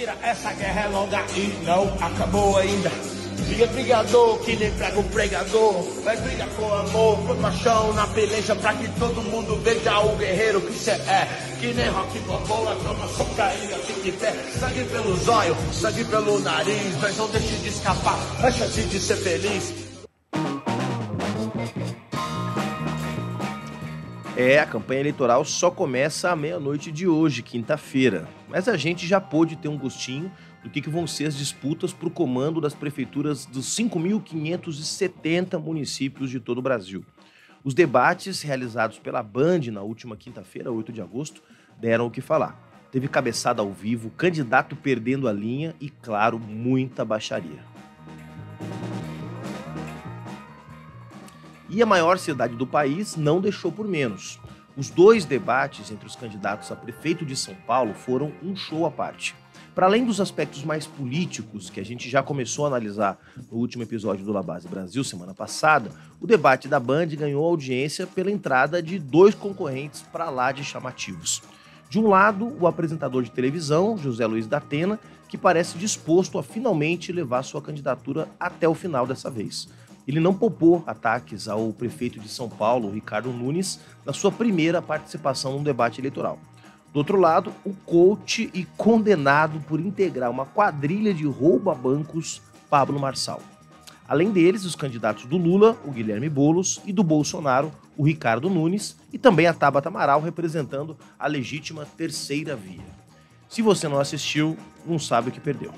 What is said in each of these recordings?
Mentira, essa guerra é longa e não acabou ainda. Briga, brigador, que nem prega o pregador. Vai brigar com amor, põe machão na peleja pra que todo mundo veja o guerreiro que cê é. Que nem rock balboa, toma soca ainda fica em pé. Sangue pelo zóio, sangue pelo nariz. Mas não deixe de escapar, a chance de ser feliz. A campanha eleitoral só começa à meia-noite de hoje, quinta-feira. Mas a gente já pôde ter um gostinho do que vão ser as disputas por comando das prefeituras dos 5.570 municípios de todo o Brasil. Os debates realizados pela Band na última quinta-feira, 8 de agosto, deram o que falar. Teve cabeçada ao vivo, candidato perdendo a linha e, claro, muita baixaria. E a maior cidade do país não deixou por menos. Os dois debates entre os candidatos a prefeito de São Paulo foram um show à parte. Para além dos aspectos mais políticos, que a gente já começou a analisar no último episódio do La Base Brasil, semana passada, o debate da Band ganhou audiência pela entrada de dois concorrentes para lá de chamativos. De um lado, o apresentador de televisão, José Luiz da Atena, que parece disposto a finalmente levar sua candidatura até o final dessa vez. Ele não poupou ataques ao prefeito de São Paulo, Ricardo Nunes, na sua primeira participação no debate eleitoral. Do outro lado, o coach e condenado por integrar uma quadrilha de roubo a bancos, Pablo Marçal. Além deles, os candidatos do Lula, o Guilherme Boulos, e do Bolsonaro, o Ricardo Nunes, e também a Tabata Amaral, representando a legítima terceira via. Se você não assistiu, não sabe o que perdeu.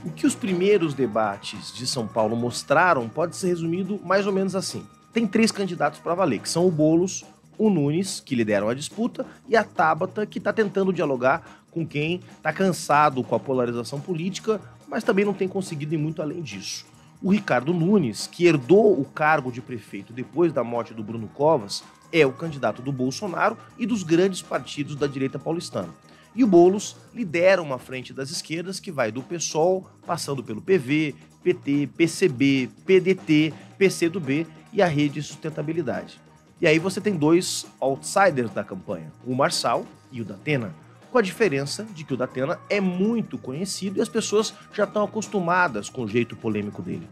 O que os primeiros debates de São Paulo mostraram pode ser resumido mais ou menos assim. Tem três candidatos para valer, que são o Boulos, o Nunes, que lideram a disputa, e a Tabata, que está tentando dialogar com quem está cansado com a polarização política, mas também não tem conseguido ir muito além disso. O Ricardo Nunes, que herdou o cargo de prefeito depois da morte do Bruno Covas, é o candidato do Bolsonaro e dos grandes partidos da direita paulistana. E o Boulos lidera uma frente das esquerdas que vai do PSOL, passando pelo PV, PT, PCB, PDT, PCdoB e a Rede Sustentabilidade. E aí você tem dois outsiders da campanha, o Marçal e o da Atena, com a diferença de que o da Atena é muito conhecido e as pessoas já estão acostumadas com o jeito polêmico dele.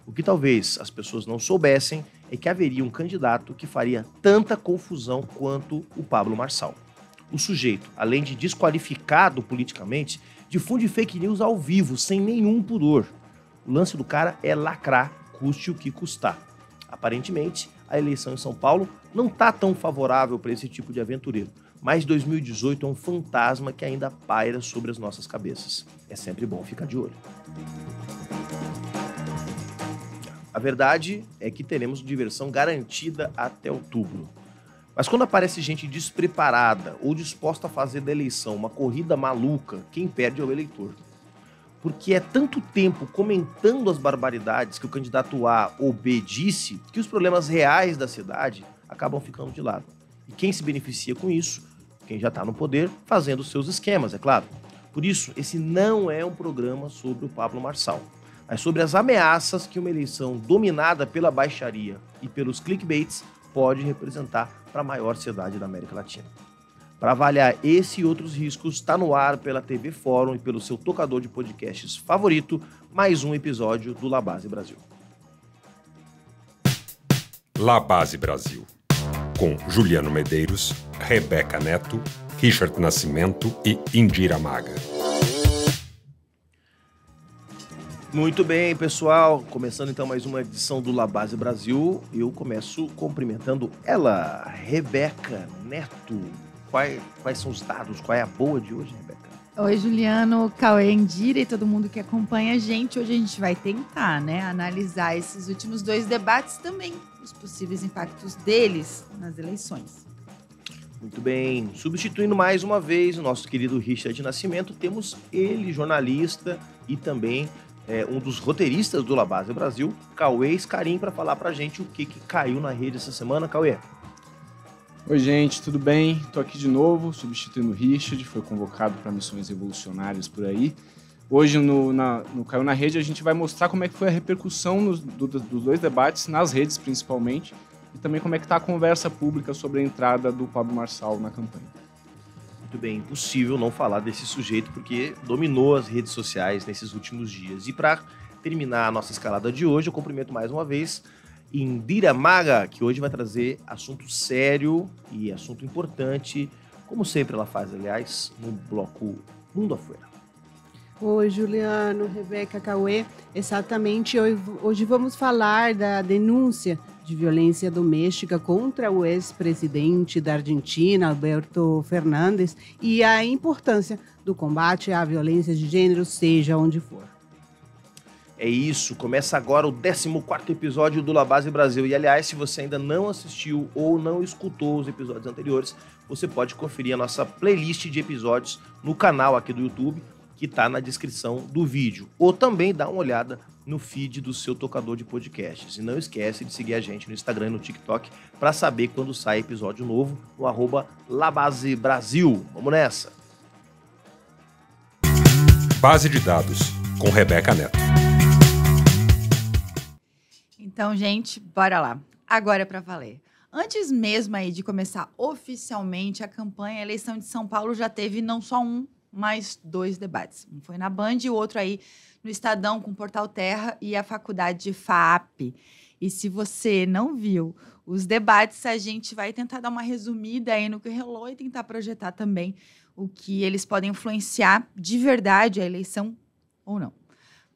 O que talvez as pessoas não soubessem é que haveria um candidato que faria tanta confusão quanto o Pablo Marçal. O sujeito, além de desqualificado politicamente, difunde fake news ao vivo, sem nenhum pudor. O lance do cara é lacrar, custe o que custar. Aparentemente, a eleição em São Paulo não está tão favorável para esse tipo de aventureiro, mas 2018 é um fantasma que ainda paira sobre as nossas cabeças. É sempre bom ficar de olho. A verdade é que teremos diversão garantida até outubro. Mas quando aparece gente despreparada ou disposta a fazer da eleição uma corrida maluca, quem perde é o eleitor. Porque é tanto tempo comentando as barbaridades que o candidato A ou B disse que os problemas reais da cidade acabam ficando de lado. E quem se beneficia com isso? Quem já está no poder, fazendo os seus esquemas, é claro. Por isso, esse não é um programa sobre o Pablo Marçal, mas sobre as ameaças que uma eleição dominada pela baixaria e pelos clickbaits pode representar para a maior cidade da América Latina. Para avaliar esse e outros riscos, está no ar pela TV Fórum e pelo seu tocador de podcasts favorito, mais um episódio do La Base Brasil. La Base Brasil, com Juliano Medeiros, Rebeca Neto, Richard Nascimento e Indira Maga. Muito bem, pessoal. Começando então mais uma edição do La Base Brasil. Eu começo cumprimentando ela, Rebeca Neto. Quais são os dados? Qual é a boa de hoje, Rebeca? Oi, Juliano, Cauê, Indira e todo mundo que acompanha a gente. Hoje a gente vai tentar, analisar esses últimos dois debates também, os possíveis impactos deles nas eleições. Muito bem. Substituindo mais uma vez o nosso querido Richard Nascimento, temos ele, jornalista e também um dos roteiristas do La Base Brasil, Cauê Scarim, para falar pra gente o que caiu na rede essa semana. Cauê. Oi, gente, tudo bem? Tô aqui de novo, substituindo o Richard, foi convocado para missões revolucionárias por aí. Hoje, no Caiu na Rede, a gente vai mostrar como é que foi a repercussão dos dois debates, nas redes principalmente, e também como é que tá a conversa pública sobre a entrada do Pablo Marçal na campanha. Muito bem, impossível não falar desse sujeito porque dominou as redes sociais nesses últimos dias. E para terminar a nossa escalada de hoje, eu cumprimento mais uma vez Indira Maga, que hoje vai trazer assunto sério e assunto importante, como sempre ela faz, aliás, no bloco Mundo Afuera. Oi, Juliano, Rebeca, Cauê. Exatamente, hoje vamos falar da denúncia de violência doméstica contra o ex-presidente da Argentina, Alberto Fernandes, e a importância do combate à violência de gênero, seja onde for. É isso, começa agora o 14º episódio do La Base Brasil. E, aliás, se você ainda não assistiu ou não escutou os episódios anteriores, você pode conferir a nossa playlist de episódios no canal aqui do YouTube, que está na descrição do vídeo. Ou também dá uma olhada no feed do seu tocador de podcasts. E não esquece de seguir a gente no Instagram e no TikTok para saber quando sai episódio novo no @LaBaseBrasil. Vamos nessa! Base de dados, com Rebeca Neto. Então, gente, bora lá. Agora é para valer. Antes mesmo aí de começar oficialmente a campanha, a eleição de São Paulo já teve não só mais 2 debates. Um foi na Band e o outro aí no Estadão com o Portal Terra e a faculdade FAAP. E se você não viu os debates, a gente vai tentar dar uma resumida aí no que rolou e tentar projetar também o que eles podem influenciar de verdade a eleição ou não.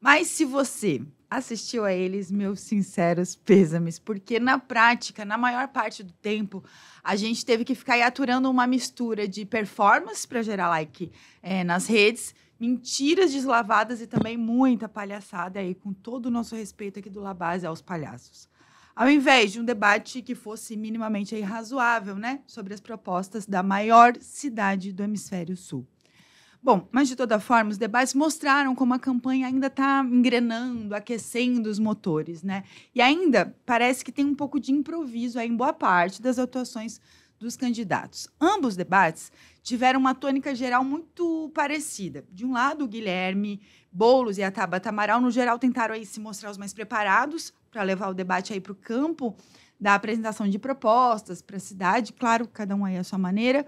Mas se você assistiu a eles, meus sinceros pêsames, porque na prática, na maior parte do tempo, a gente teve que ficar aí aturando uma mistura de performance para gerar like nas redes, mentiras deslavadas e também muita palhaçada aí, com todo o nosso respeito aqui do La Base aos palhaços. Ao invés de um debate que fosse minimamente aí razoável, né, sobre as propostas da maior cidade do Hemisfério Sul. Bom, mas de toda forma, os debates mostraram como a campanha ainda está engrenando, aquecendo os motores, né? E ainda parece que tem um pouco de improviso aí em boa parte das atuações dos candidatos. Ambos os debates tiveram uma tônica geral muito parecida. De um lado, o Guilherme Boulos e a Tabata Amaral, no geral, tentaram aí se mostrar os mais preparados para levar o debate aí para o campo da apresentação de propostas para a cidade, claro, cada um aí à sua maneira.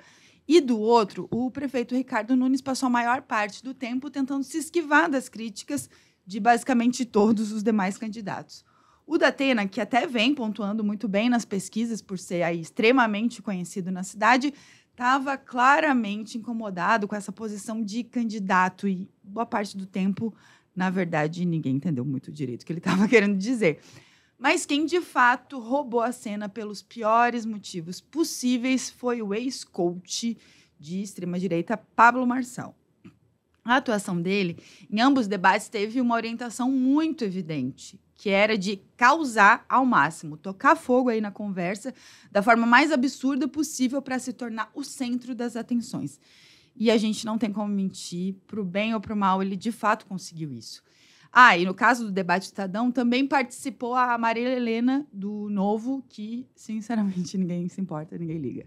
E do outro, o prefeito Ricardo Nunes passou a maior parte do tempo tentando se esquivar das críticas de basicamente todos os demais candidatos. O Datena, que até vem pontuando muito bem nas pesquisas por ser aí extremamente conhecido na cidade, estava claramente incomodado com essa posição de candidato e boa parte do tempo, na verdade, ninguém entendeu muito direito o que ele estava querendo dizer. Mas quem, de fato, roubou a cena pelos piores motivos possíveis foi o ex-coach de extrema-direita, Pablo Marçal. A atuação dele, em ambos os debates, teve uma orientação muito evidente, que era de causar ao máximo, tocar fogo aí na conversa da forma mais absurda possível para se tornar o centro das atenções. E a gente não tem como mentir, para o bem ou para o mal, ele de fato conseguiu isso. E no caso do debate do Estadão, também participou a Marília Helena, do Novo, que, sinceramente, ninguém se importa, ninguém liga.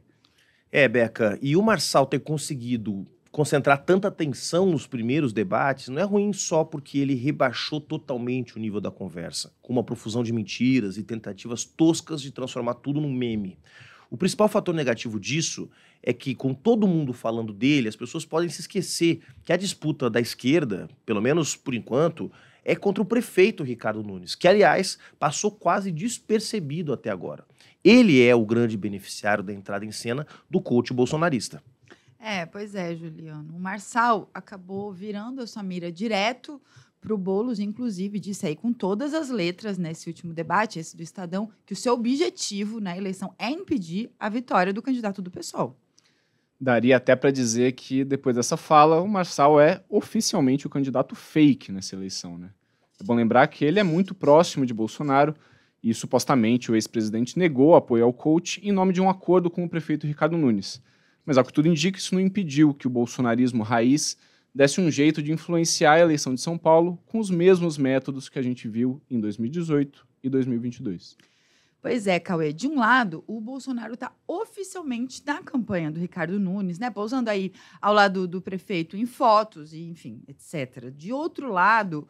Beca, e o Marçal ter conseguido concentrar tanta atenção nos primeiros debates não é ruim só porque ele rebaixou totalmente o nível da conversa, com uma profusão de mentiras e tentativas toscas de transformar tudo num meme. O principal fator negativo disso é que, com todo mundo falando dele, as pessoas podem se esquecer que a disputa da esquerda, pelo menos por enquanto, é contra o prefeito Ricardo Nunes, que, aliás, passou quase despercebido até agora. Ele é o grande beneficiário da entrada em cena do coach bolsonarista. Pois é, Juliano. O Marçal acabou virando a sua mira direto para o Boulos, inclusive, disse aí com todas as letras nesse último debate, esse do Estadão, que o seu objetivo na eleição é impedir a vitória do candidato do PSOL. Daria até para dizer que, depois dessa fala, o Marçal é oficialmente o candidato fake nessa eleição, né? É bom lembrar que ele é muito próximo de Bolsonaro e, supostamente, o ex-presidente negou apoio ao coach em nome de um acordo com o prefeito Ricardo Nunes. Mas, ao que tudo indica, isso não impediu que o bolsonarismo raiz desse um jeito de influenciar a eleição de São Paulo com os mesmos métodos que a gente viu em 2018 e 2022. Pois é, Cauê. De um lado, o Bolsonaro está oficialmente na campanha do Ricardo Nunes, né? Pousando aí ao lado do prefeito em fotos e, enfim, etc. De outro lado,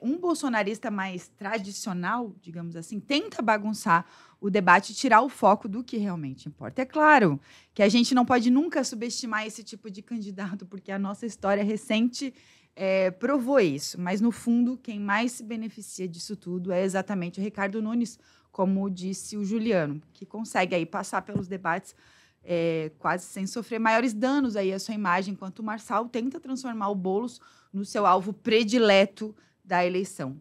um bolsonarista mais tradicional, digamos assim, tenta bagunçar o debate e tirar o foco do que realmente importa. É claro que a gente não pode nunca subestimar esse tipo de candidato, porque a nossa história recente provou isso. Mas, no fundo, quem mais se beneficia disso tudo é exatamente o Ricardo Nunes, como disse o Juliano, que consegue aí passar pelos debates quase sem sofrer maiores danos aí à sua imagem, enquanto o Marçal tenta transformar o Boulos no seu alvo predileto da eleição.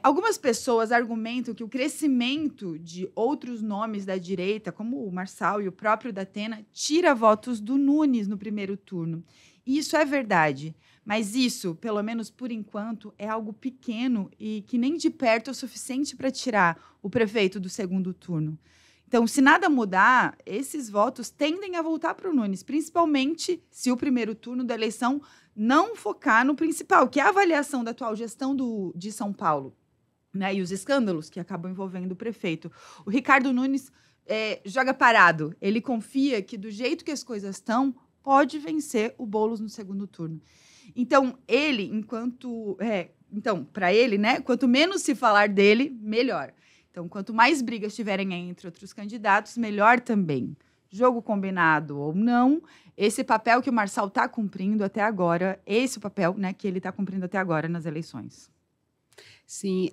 Algumas pessoas argumentam que o crescimento de outros nomes da direita, como o Marçal e o próprio Datena, tira votos do Nunes no primeiro turno. E isso é verdade. Mas isso, pelo menos por enquanto, é algo pequeno e que nem de perto é o suficiente para tirar o prefeito do segundo turno. Então, se nada mudar, esses votos tendem a voltar para o Nunes, principalmente se o primeiro turno da eleição não focar no principal, que é a avaliação da atual gestão de São Paulo, né, e os escândalos que acabam envolvendo o prefeito. O Ricardo Nunes joga parado. Ele confia que, do jeito que as coisas estão, pode vencer o Boulos no segundo turno. Então, para ele, né, quanto menos se falar dele, melhor. Então, quanto mais brigas tiverem entre outros candidatos, melhor também. Jogo combinado ou não, esse papel que o Marçal está cumprindo até agora, esse papel, né, que ele está cumprindo até agora nas eleições. Sim,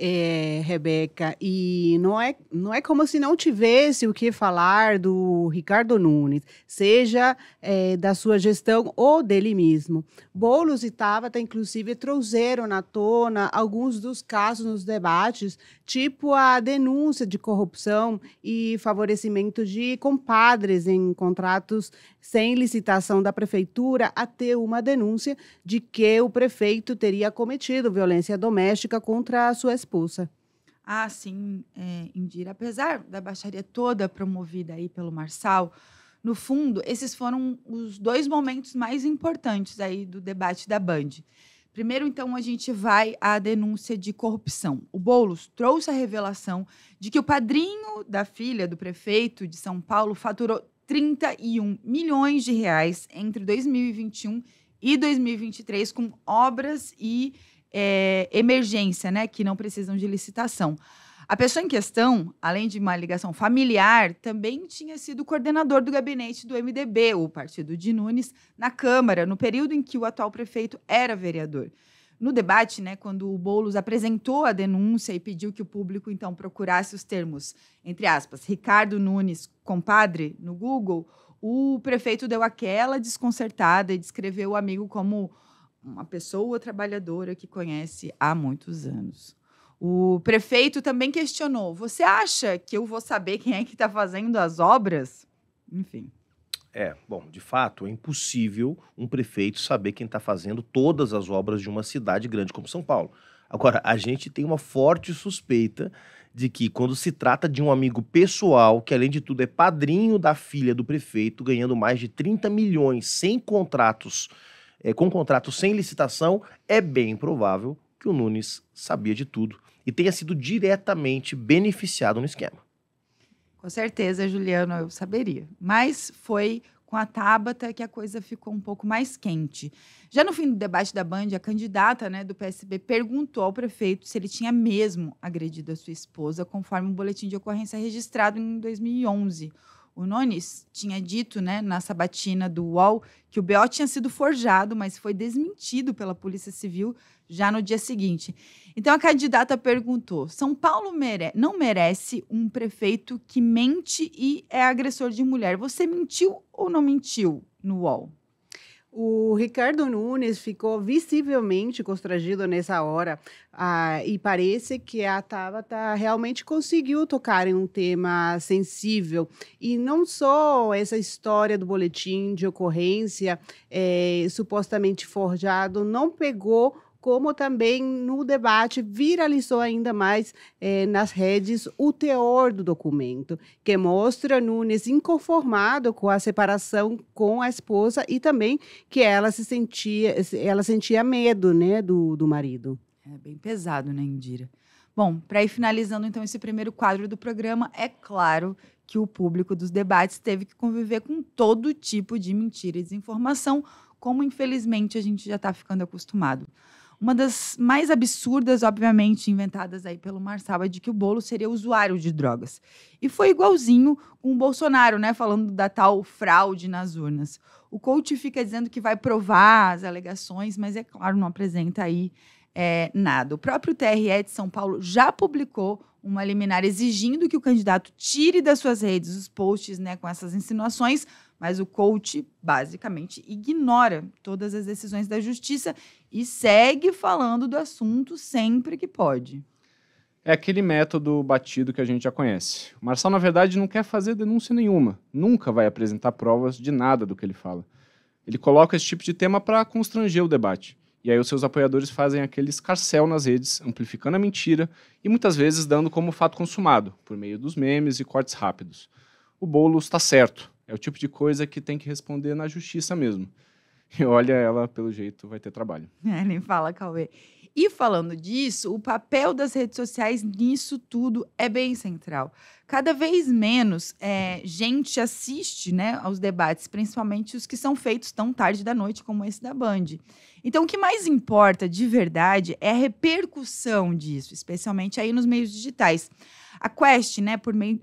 Rebeca, e não é como se não tivesse o que falar do Ricardo Nunes, seja da sua gestão ou dele mesmo. Boulos e Tabata, inclusive, trouxeram na tona alguns dos casos nos debates, tipo a denúncia de corrupção e favorecimento de compadres em contratos sem licitação da prefeitura, até uma denúncia de que o prefeito teria cometido violência doméstica contra a sua esposa. Ah, sim, Indira. Apesar da baixaria toda promovida aí pelo Marçal, no fundo, esses foram os dois momentos mais importantes aí do debate da Band. Primeiro, então, a gente vai à denúncia de corrupção. O Boulos trouxe a revelação de que o padrinho da filha do prefeito de São Paulo faturou 31 milhões de reais entre 2021 e 2023 com obras e emergência, né, que não precisam de licitação. A pessoa em questão, além de uma ligação familiar, também tinha sido coordenador do gabinete do MDB, o partido de Nunes, na Câmara, no período em que o atual prefeito era vereador. No debate, né, quando o Boulos apresentou a denúncia e pediu que o público, então, procurasse os termos, entre aspas, Ricardo Nunes, compadre, no Google, o prefeito deu aquela desconcertada e descreveu o amigo como uma pessoa trabalhadora que conhece há muitos anos. O prefeito também questionou: você acha que eu vou saber quem é que está fazendo as obras? Enfim. Bom, de fato, é impossível um prefeito saber quem está fazendo todas as obras de uma cidade grande como São Paulo. Agora, a gente tem uma forte suspeita de que, quando se trata de um amigo pessoal, que além de tudo é padrinho da filha do prefeito, ganhando mais de 30 milhões sem contratos, com contratos sem licitação, é bem provável que o Nunes sabia de tudo e tenha sido diretamente beneficiado no esquema. Com certeza, Juliano, eu saberia. Mas foi com a Tabata que a coisa ficou um pouco mais quente. Já no fim do debate da Band, a candidata, né, do PSB perguntou ao prefeito se ele tinha mesmo agredido a sua esposa, conforme um boletim de ocorrência registrado em 2011. O Nunes tinha dito, né, na sabatina do UOL, que o BO tinha sido forjado, mas foi desmentido pela Polícia Civil já no dia seguinte. Então, a candidata perguntou: São Paulo não merece um prefeito que mente e é agressor de mulher. Você mentiu ou não mentiu no UOL? O Ricardo Nunes ficou visivelmente constrangido nessa hora e parece que a Tabata realmente conseguiu tocar em um tema sensível. E não só essa história do boletim de ocorrência supostamente forjado não pegou, como também no debate viralizou ainda mais nas redes o teor do documento, que mostra Nunes inconformado com a separação com a esposa e também que ela sentia medo, né, do marido. É bem pesado, né, Indira? Bom, para ir finalizando então esse primeiro quadro do programa, é claro que o público dos debates teve que conviver com todo tipo de mentira e desinformação, como infelizmente a gente já está ficando acostumado. Uma das mais absurdas, obviamente, inventadas aí pelo Marçal é de que o Boulos seria usuário de drogas. E foi igualzinho com o Bolsonaro, né, falando da tal fraude nas urnas. O coach fica dizendo que vai provar as alegações, mas, é claro, não apresenta aí nada. O próprio TRE de São Paulo já publicou uma liminar exigindo que o candidato tire das suas redes os posts, né, com essas insinuações, mas o coach basicamente ignora todas as decisões da justiça e segue falando do assunto sempre que pode. É aquele método batido que a gente já conhece. O Marçal, na verdade, não quer fazer denúncia nenhuma. Nunca vai apresentar provas de nada do que ele fala. Ele coloca esse tipo de tema para constranger o debate. E aí os seus apoiadores fazem aquele escarcéu nas redes, amplificando a mentira e muitas vezes dando como fato consumado, por meio dos memes e cortes rápidos. O Boulos está certo. É o tipo de coisa que tem que responder na justiça mesmo. E olha, ela, pelo jeito, vai ter trabalho. Nem fala, Cauê. E falando disso, o papel das redes sociais nisso tudo é bem central. Cada vez menos gente assiste, né, aos debates, principalmente os que são feitos tão tarde da noite como esse da Band. Então, o que mais importa, de verdade, é a repercussão disso, especialmente aí nos meios digitais. A Quest, né, por meio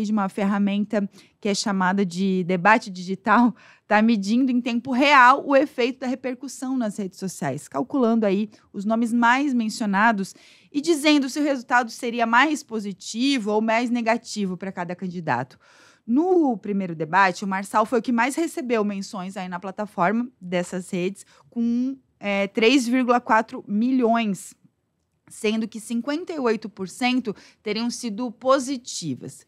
de uma ferramenta que é chamada de debate digital, está medindo em tempo real o efeito da repercussão nas redes sociais, calculando aí os nomes mais mencionados e dizendo se o resultado seria mais positivo ou mais negativo para cada candidato. No primeiro debate, o Marçal foi o que mais recebeu menções aí na plataforma dessas redes, com 3,4 milhões, sendo que 58% teriam sido positivas.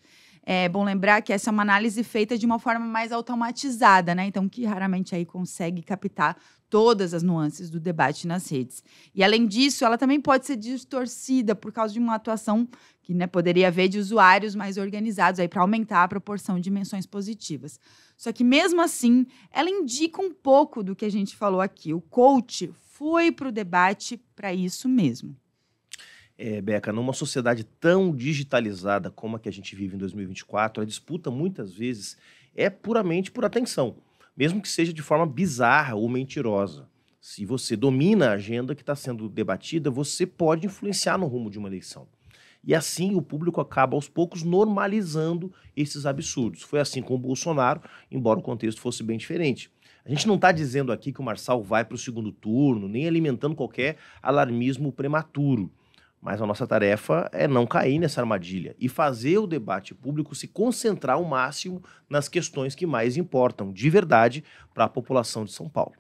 É bom lembrar que essa é uma análise feita de uma forma mais automatizada, né? Então, que raramente aí consegue captar todas as nuances do debate nas redes. E, além disso, ela também pode ser distorcida por causa de uma atuação que, né, poderia haver de usuários mais organizados aí para aumentar a proporção de menções positivas. Só que, mesmo assim, ela indica um pouco do que a gente falou aqui. O coach foi para o debate para isso mesmo. Beca, numa sociedade tão digitalizada como a que a gente vive em 2024, a disputa muitas vezes é puramente por atenção, mesmo que seja de forma bizarra ou mentirosa. Se você domina a agenda que está sendo debatida, você pode influenciar no rumo de uma eleição. E assim o público acaba aos poucos normalizando esses absurdos. Foi assim com o Bolsonaro, embora o contexto fosse bem diferente. A gente não está dizendo aqui que o Marçal vai para o segundo turno, nem alimentando qualquer alarmismo prematuro. Mas a nossa tarefa é não cair nessa armadilha e fazer o debate público se concentrar ao máximo nas questões que mais importam, de verdade, para a população de São Paulo.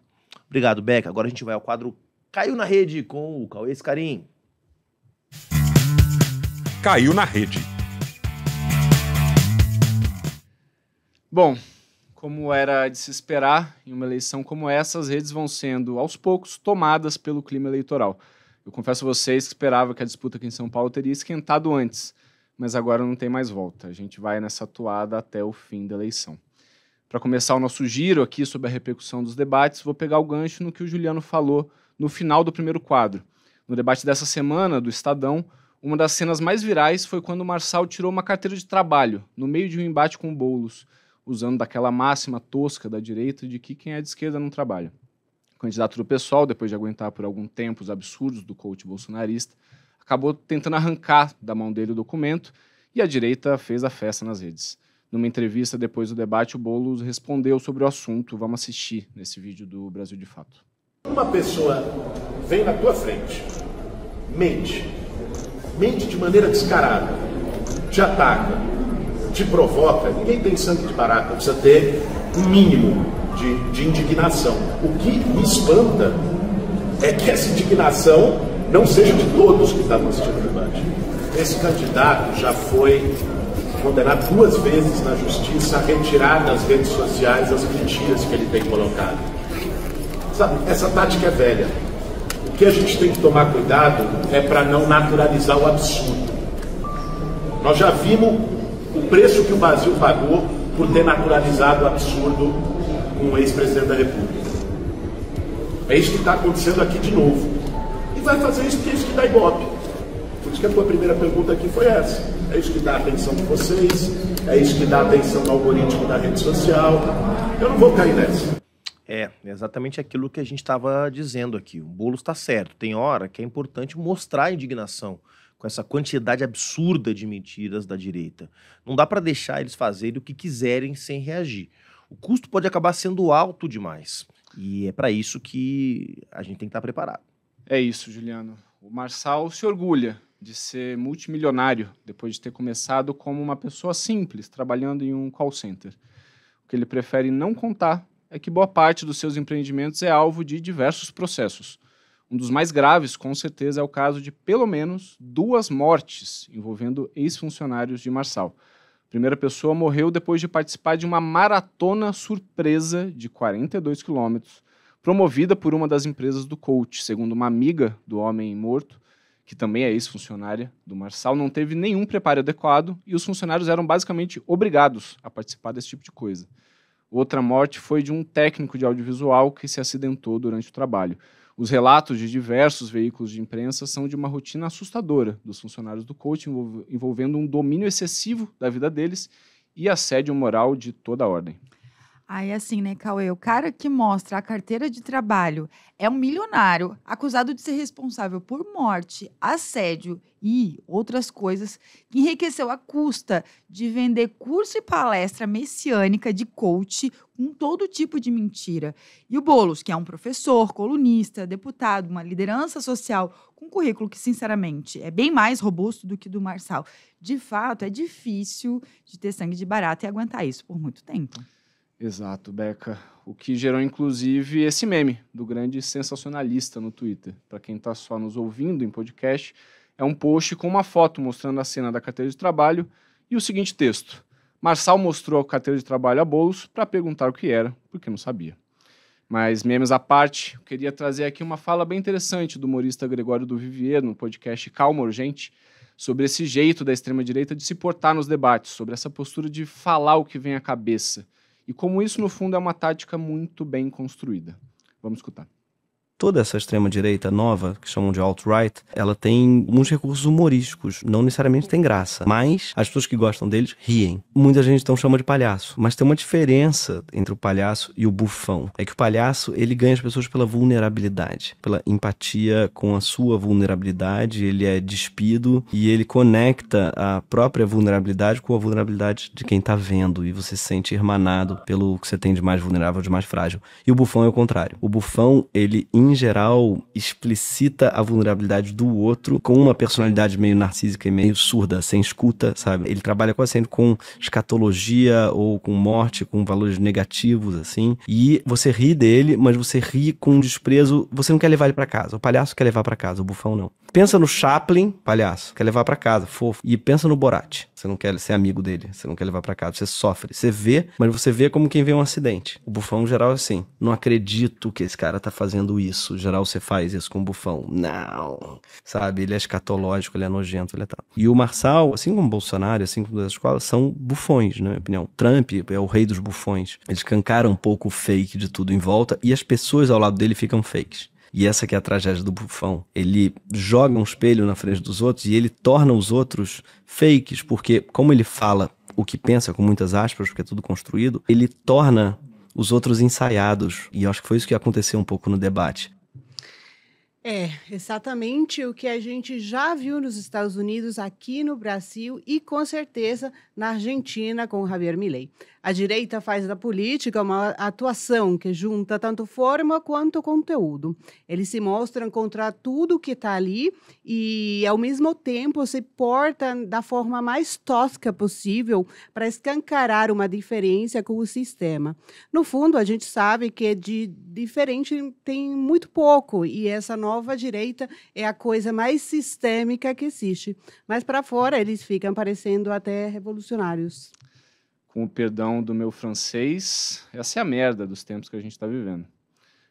Obrigado, Beca. Agora a gente vai ao quadro Caiu na Rede com o Cauê Scarim. Caiu na Rede. Bom, como era de se esperar, em uma eleição como essa, as redes vão sendo, aos poucos, tomadas pelo clima eleitoral. Eu confesso a vocês que esperava que a disputa aqui em São Paulo teria esquentado antes, mas agora não tem mais volta. A gente vai nessa toada até o fim da eleição. Para começar o nosso giro aqui sobre a repercussão dos debates, vou pegar o gancho no que o Juliano falou no final do primeiro quadro. No debate dessa semana, do Estadão, uma das cenas mais virais foi quando o Marçal tirou uma carteira de trabalho no meio de um embate com o Boulos, usando daquela máxima tosca da direita de que quem é de esquerda não trabalha. O candidato do PSOL, depois de aguentar por algum tempo os absurdos do coach bolsonarista, acabou tentando arrancar da mão dele o documento e a direita fez a festa nas redes. Numa entrevista depois do debate, o Boulos respondeu sobre o assunto. Vamos assistir nesse vídeo do Brasil de Fato. Uma pessoa vem na tua frente, mente de maneira descarada, te ataca, te provoca, ninguém tem sangue de barata, precisa ter um mínimo de indignação. O que me espanta é que essa indignação não seja de todos que estavam assistindo o debate. Esse candidato já foi condenado 2 vezes na justiça a retirar das redes sociais as mentiras que ele tem colocado. Sabe, essa tática é velha. O que a gente tem que tomar cuidado é para não naturalizar o absurdo. Nós já vimos o preço que o Brasil pagou por ter naturalizado o absurdo com o ex-presidente da República. É isso que está acontecendo aqui de novo. E vai fazer isso porque é isso que dá ibope. Acho que a tua primeira pergunta aqui foi essa. É isso que dá atenção de vocês, é isso que dá atenção no algoritmo da rede social. Eu não vou cair nessa. É exatamente aquilo que a gente estava dizendo aqui. O Boulos está certo. Tem hora que é importante mostrar a indignação com essa quantidade absurda de mentiras da direita. Não dá para deixar eles fazerem o que quiserem sem reagir. O custo pode acabar sendo alto demais. E é para isso que a gente tem que estar preparado. É isso, Juliano. O Marçal se orgulha de ser multimilionário depois de ter começado como uma pessoa simples, trabalhando em um call center. O que ele prefere não contar é que boa parte dos seus empreendimentos é alvo de diversos processos. Um dos mais graves, com certeza, é o caso de pelo menos 2 mortes envolvendo ex-funcionários de Marçal. A primeira pessoa morreu depois de participar de uma maratona surpresa de 42 quilômetros, promovida por uma das empresas do coach. Segundo uma amiga do homem morto, que também é ex-funcionária do Marçal, não teve nenhum preparo adequado e os funcionários eram basicamente obrigados a participar desse tipo de coisa. Outra morte foi de um técnico de audiovisual que se acidentou durante o trabalho. Os relatos de diversos veículos de imprensa são de uma rotina assustadora dos funcionários do coach, envolvendo um domínio excessivo da vida deles e assédio moral de toda a ordem. Aí assim, né, Cauê? O cara que mostra a carteira de trabalho é um milionário acusado de ser responsável por morte, assédio e outras coisas, que enriqueceu à custa de vender curso e palestra messiânica de coach com todo tipo de mentira. E o Boulos, que é um professor, colunista, deputado, uma liderança social com um currículo que, sinceramente, é bem mais robusto do que o do Marçal. De fato, é difícil de ter sangue de barata e aguentar isso por muito tempo. Exato, Beca. O que gerou, inclusive, esse meme do grande sensacionalista no Twitter. Para quem está só nos ouvindo em podcast, é um post com uma foto mostrando a cena da carteira de trabalho e o seguinte texto. Marçal mostrou a carteira de trabalho a Boulos para perguntar o que era, porque não sabia. Mas, memes à parte, eu queria trazer aqui uma fala bem interessante do humorista Gregório do Vivier, no podcast Calma Urgente, sobre esse jeito da extrema-direita de se portar nos debates, sobre essa postura de falar o que vem à cabeça. E como isso, no fundo, é uma tática muito bem construída. Vamos escutar. Toda essa extrema-direita nova, que chamam de alt-right, ela tem muitos recursos humorísticos, não necessariamente tem graça, mas as pessoas que gostam deles riem. Muita gente então chama de palhaço, mas tem uma diferença entre o palhaço e o bufão. É que o palhaço, ele ganha as pessoas pela vulnerabilidade, pela empatia com a sua vulnerabilidade, ele é despido e ele conecta a própria vulnerabilidade com a vulnerabilidade de quem tá vendo, e você se sente irmanado pelo que você tem de mais vulnerável, de mais frágil. E o bufão é o contrário. O bufão, ele em geral, explicita a vulnerabilidade do outro com uma personalidade meio narcísica e meio surda, sem escuta, sabe? Ele trabalha quase sempre com escatologia ou com morte, com valores negativos, assim. E você ri dele, mas você ri com desprezo. Você não quer levar ele pra casa. O palhaço quer levar pra casa, o bufão não. Pensa no Chaplin, palhaço, quer levar pra casa, fofo. E pensa no Borat. Você não quer ser amigo dele, você não quer levar pra casa, você sofre. Você vê, mas você vê como quem vê um acidente. O bufão, em geral, é assim. Não acredito que esse cara tá fazendo isso. Em geral, você faz isso com o bufão. Não. Sabe? Ele é escatológico, ele é nojento, ele é tal. E o Marçal, assim como o Bolsonaro, assim como as escolas, são bufões, na minha opinião. Trump é o rei dos bufões. Eles cancaram um pouco o fake de tudo em volta e as pessoas ao lado dele ficam fakes. E essa que é a tragédia do bufão. Ele joga um espelho na frente dos outros e ele torna os outros fakes, porque como ele fala o que pensa, com muitas aspas, porque é tudo construído, ele torna os outros ensaiados. E eu acho que foi isso que aconteceu um pouco no debate. É, exatamente o que a gente já viu nos Estados Unidos, aqui no Brasil e, com certeza, na Argentina com o Javier Milei. A direita faz da política uma atuação que junta tanto forma quanto conteúdo. Eles se mostram contra tudo que está ali e, ao mesmo tempo, se portam da forma mais tosca possível para escancarar uma diferença com o sistema. No fundo, a gente sabe que de diferente tem muito pouco e essa nova direita é a coisa mais sistêmica que existe. Mas para fora, eles ficam parecendo até revolucionários. Com o perdão do meu francês, essa é a merda dos tempos que a gente está vivendo.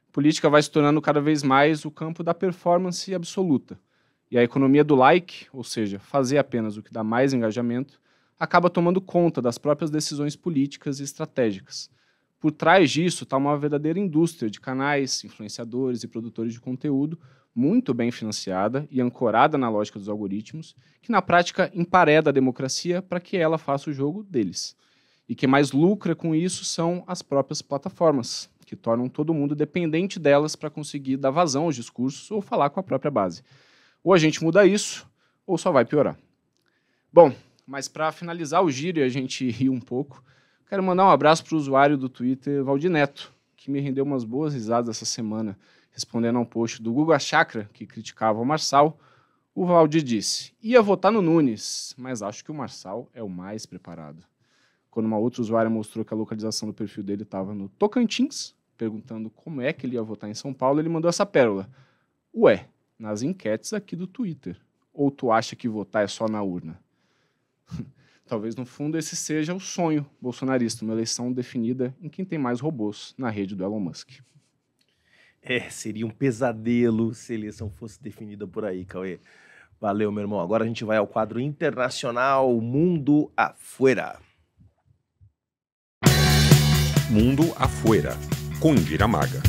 A política vai se tornando cada vez mais o campo da performance absoluta. E a economia do like, ou seja, fazer apenas o que dá mais engajamento, acaba tomando conta das próprias decisões políticas e estratégicas. por trás disso está uma verdadeira indústria de canais, influenciadores e produtores de conteúdo muito bem financiada e ancorada na lógica dos algoritmos, que na prática empareda a democracia para que ela faça o jogo deles. E quem mais lucra com isso são as próprias plataformas, que tornam todo mundo dependente delas para conseguir dar vazão aos discursos ou falar com a própria base. Ou a gente muda isso, ou só vai piorar. Bom, mas para finalizar o giro e a gente rir um pouco, quero mandar um abraço para o usuário do Twitter, Valdir Neto, que me rendeu umas boas risadas essa semana, respondendo a um post do Guga Chakra, que criticava o Marçal. O Valdir disse: ia votar no Nunes, mas acho que o Marçal é o mais preparado. Quando uma outra usuária mostrou que a localização do perfil dele estava no Tocantins, perguntando como é que ele ia votar em São Paulo, ele mandou essa pérola: ué, nas enquetes aqui do Twitter. Ou tu acha que votar é só na urna? Talvez, no fundo, esse seja o sonho bolsonarista, uma eleição definida em quem tem mais robôs na rede do Elon Musk. Seria um pesadelo se a eleição fosse definida por aí, Cauê. Valeu, meu irmão. Agora a gente vai ao quadro internacional Mundo Afuera. Mundo Afuera, com Indira Maga.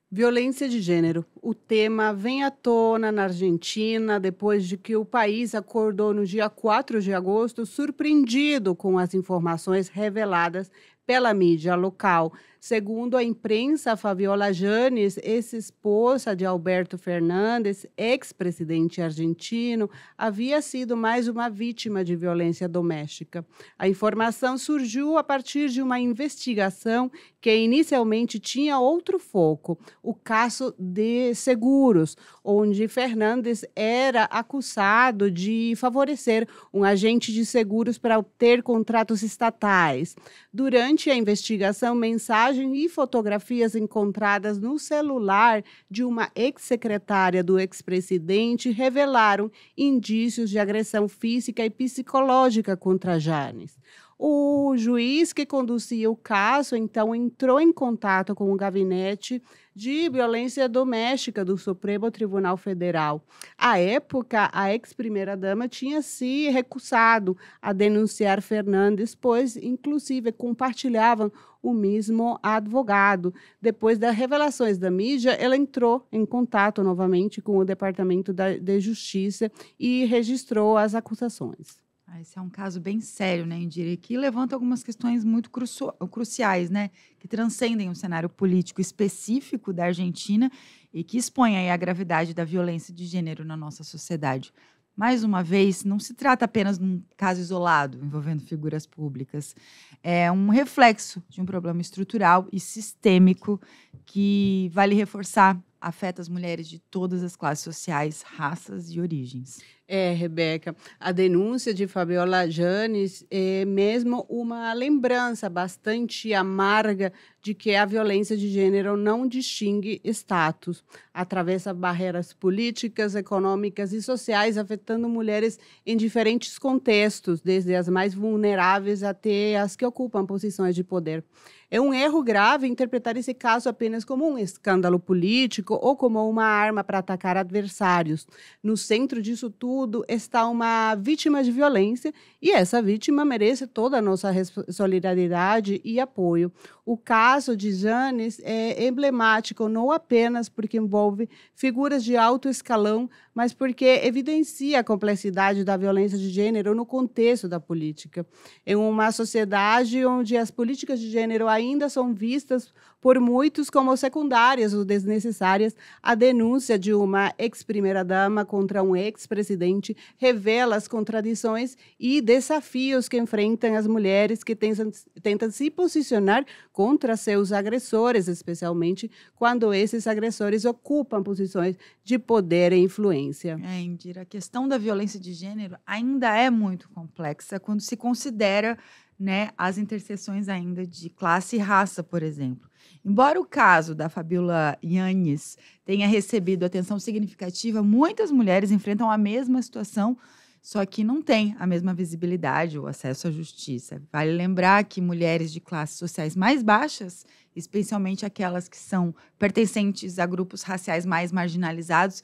Violência de gênero. O tema vem à tona na Argentina depois de que o país acordou no dia 4 de agosto surpreendido com as informações reveladas pela mídia local. Segundo a imprensa, Fabiola Janes, ex-esposa de Alberto Fernandes, ex-presidente argentino, havia sido mais uma vítima de violência doméstica. A informação surgiu a partir de uma investigação que inicialmente tinha outro foco, o caso de seguros, onde Fernandes era acusado de favorecer um agente de seguros para obter contratos estatais. Durante a investigação, mensagens e fotografias encontradas no celular de uma ex-secretária do ex-presidente revelaram indícios de agressão física e psicológica contra Janes. O juiz que conduzia o caso, então, entrou em contato com o gabinete de violência doméstica do Supremo Tribunal Federal. À época, a ex-primeira-dama tinha se recusado a denunciar Fernandes, pois, inclusive, compartilhavam o mesmo advogado. Depois das revelações da mídia, ela entrou em contato novamente com o Departamento de Justiça e registrou as acusações. Esse é um caso bem sério, né, Indira, que levanta algumas questões muito cruciais, né, que transcendem o cenário político específico da Argentina e que expõem aí a gravidade da violência de gênero na nossa sociedade. Mais uma vez, não se trata apenas de um caso isolado envolvendo figuras públicas. É um reflexo de um problema estrutural e sistêmico que, vale reforçar, afeta as mulheres de todas as classes sociais, raças e origens. Rebeca, a denúncia de Fabiola Janes é mesmo uma lembrança bastante amarga de que a violência de gênero não distingue status, atravessa barreiras políticas, econômicas e sociais, afetando mulheres em diferentes contextos, desde as mais vulneráveis até as que ocupam posições de poder. É um erro grave interpretar esse caso apenas como um escândalo político ou como uma arma para atacar adversários. No centro disso tudo está uma vítima de violência e essa vítima merece toda a nossa solidariedade e apoio. O caso de Janes é emblemático não apenas porque envolve figuras de alto escalão, mas porque evidencia a complexidade da violência de gênero no contexto da política. Em uma sociedade onde as políticas de gênero ainda são vistas por muitos como secundárias ou desnecessárias, a denúncia de uma ex-primeira-dama contra um ex-presidente revela as contradições e desafios que enfrentam as mulheres que tentam se posicionar contra seus agressores, especialmente quando esses agressores ocupam posições de poder e influência. Indira, a questão da violência de gênero ainda é muito complexa quando se considera, né, as interseções ainda de classe e raça, por exemplo. Embora o caso da Fabiola Janes tenha recebido atenção significativa, muitas mulheres enfrentam a mesma situação, só que não têm a mesma visibilidade ou acesso à justiça. Vale lembrar que mulheres de classes sociais mais baixas, especialmente aquelas que são pertencentes a grupos raciais mais marginalizados,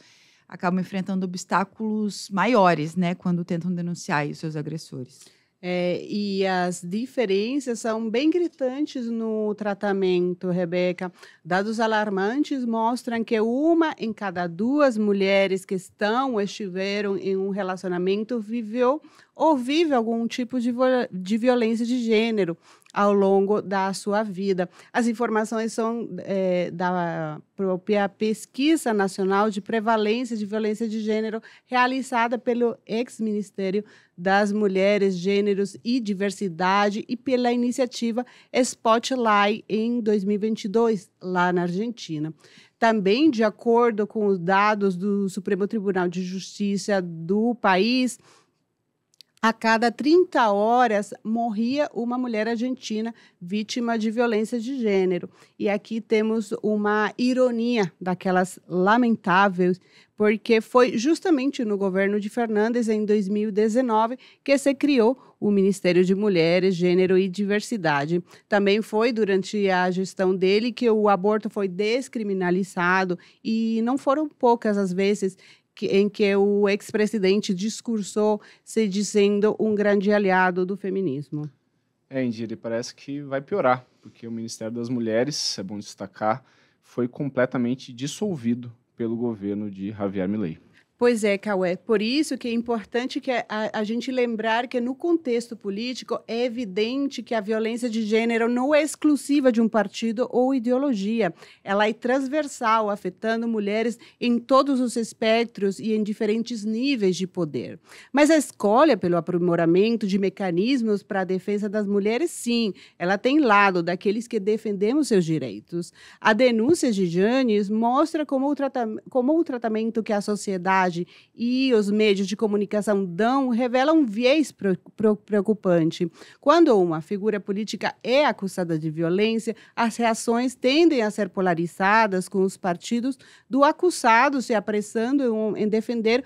acabam enfrentando obstáculos maiores, né, quando tentam denunciar os seus agressores. E as diferenças são bem gritantes no tratamento, Rebeca. Dados alarmantes mostram que 1 em cada 2 mulheres que estão ou estiveram em um relacionamento viveu ou vive algum tipo de violência de gênero ao longo da sua vida. As informações são da própria Pesquisa Nacional de Prevalência de Violência de Gênero, realizada pelo ex-Ministério das Mulheres, Gêneros e Diversidade e pela iniciativa Spotlight em 2022, lá na Argentina. Também, de acordo com os dados do Supremo Tribunal de Justiça do país, a cada 30 horas morria uma mulher argentina vítima de violência de gênero. E aqui temos uma ironia daquelas lamentáveis, porque foi justamente no governo de Fernandes, em 2019, que se criou o Ministério de Mulheres, Gênero e Diversidade. Também foi durante a gestão dele que o aborto foi descriminalizado, e não foram poucas as vezes em que o ex-presidente discursou se dizendo um grande aliado do feminismo. Indira, parece que vai piorar, porque o Ministério das Mulheres, é bom destacar, foi completamente dissolvido pelo governo de Javier Milei. Pois é, Cauê. Por isso que é importante que a gente lembrar que no contexto político é evidente que a violência de gênero não é exclusiva de um partido ou ideologia. Ela é transversal, afetando mulheres em todos os espectros e em diferentes níveis de poder. Mas a escolha pelo aprimoramento de mecanismos para a defesa das mulheres, sim, ela tem lado daqueles que defendemos seus direitos. A denúncia de Janes mostra como o tratamento que a sociedade e os meios de comunicação dão revela um viés preocupante. Quando uma figura política é acusada de violência, as reações tendem a ser polarizadas, com os partidos do acusado se apressando em defender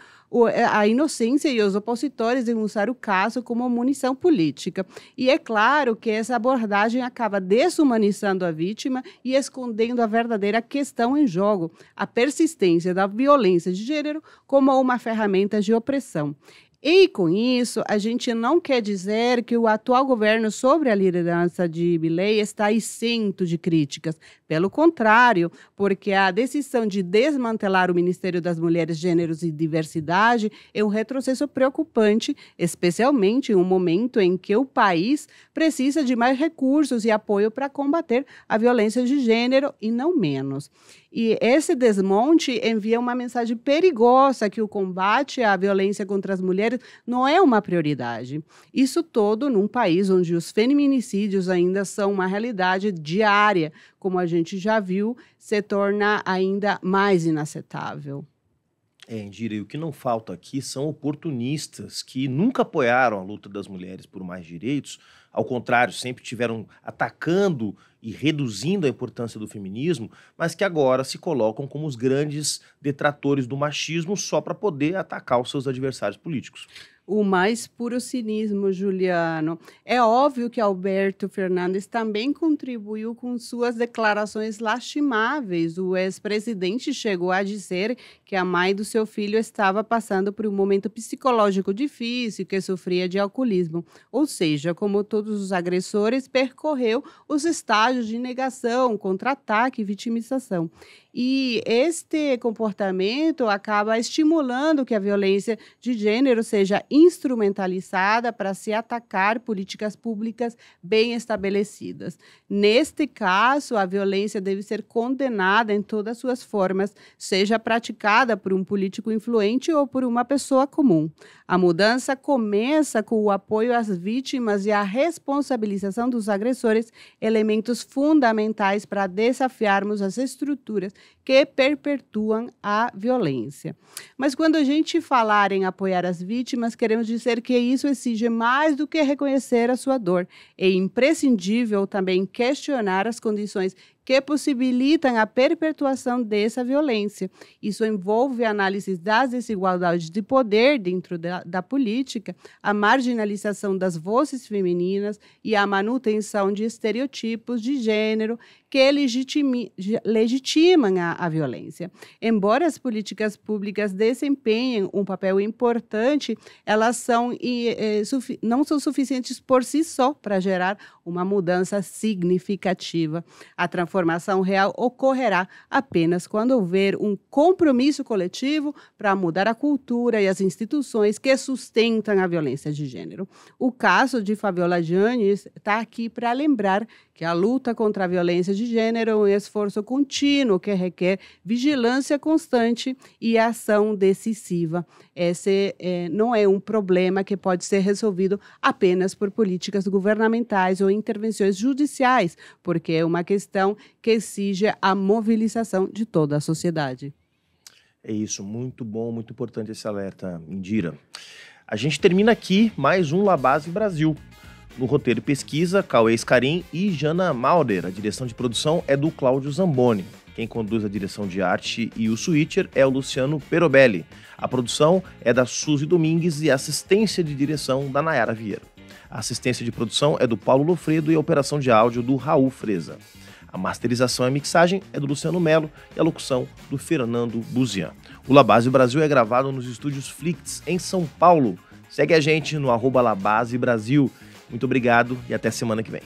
a inocência e os opositores em usar o caso como munição política. E é claro que essa abordagem acaba desumanizando a vítima e escondendo a verdadeira questão em jogo, a persistência da violência de gênero como uma ferramenta de opressão. E, com isso, a gente não quer dizer que o atual governo sobre a liderança de Milei está isento de críticas. Pelo contrário, porque a decisão de desmantelar o Ministério das Mulheres, Gêneros e Diversidade é um retrocesso preocupante, especialmente em um momento em que o país precisa de mais recursos e apoio para combater a violência de gênero e não menos. E esse desmonte envia uma mensagem perigosa que o combate à violência contra as mulheres não é uma prioridade. Isso todo num país onde os feminicídios ainda são uma realidade diária, como a gente já viu, se torna ainda mais inaceitável. Indira, e o que não falta aqui são oportunistas que nunca apoiaram a luta das mulheres por mais direitos, ao contrário, sempre estiveram atacando e reduzindo a importância do feminismo, mas que agora se colocam como os grandes detratores do machismo só para poder atacar os seus adversários políticos. O mais puro cinismo, Juliano. É óbvio que Alberto Fernandes também contribuiu com suas declarações lastimáveis. O ex-presidente chegou a dizer que a mãe do seu filho estava passando por um momento psicológico difícil, que sofria de alcoolismo. Ou seja, como todos os agressores, percorreu os estágios de negação, contra-ataque e vitimização. E este comportamento acaba estimulando que a violência de gênero seja instrumentalizada para se atacar políticas públicas bem estabelecidas. Neste caso, a violência deve ser condenada em todas as suas formas, seja praticada por um político influente ou por uma pessoa comum. A mudança começa com o apoio às vítimas e a responsabilização dos agressores, elementos fundamentais para desafiarmos as estruturas que perpetuam a violência. Mas quando a gente falar em apoiar as vítimas, queremos dizer que isso exige mais do que reconhecer a sua dor. É imprescindível também questionar as condições que possibilitam a perpetuação dessa violência. Isso envolve a análise das desigualdades de poder dentro da política, a marginalização das vozes femininas e a manutenção de estereotipos de gênero que legitimam a violência. Embora as políticas públicas desempenhem um papel importante, elas não são suficientes por si só para gerar uma mudança significativa. A transformação real ocorrerá apenas quando houver um compromisso coletivo para mudar a cultura e as instituições que sustentam a violência de gênero. O caso de Fabiola Giannis está aqui para lembrar que a luta contra a violência de gênero é um esforço contínuo que requer vigilância constante e ação decisiva. Esse não é um problema que pode ser resolvido apenas por políticas governamentais ou intervenções judiciais, porque é uma questão que exige a mobilização de toda a sociedade. É isso, muito bom, muito importante esse alerta, Indira. A gente termina aqui mais um Labase Brasil. No roteiro e pesquisa, Cauê Scarim e Jana Maurer. A direção de produção é do Cláudio Zamboni. Quem conduz a direção de arte e o switcher é o Luciano Perobelli. A produção é da Suzy Domingues e a assistência de direção da Nayara Vieira. A assistência de produção é do Paulo Lofredo e a operação de áudio do Raul Freza. A masterização e mixagem é do Luciano Melo e a locução do Fernando Buzian. O Labase Brasil é gravado nos estúdios Flix, em São Paulo. Segue a gente no @Labase Brasil. Muito obrigado e até semana que vem.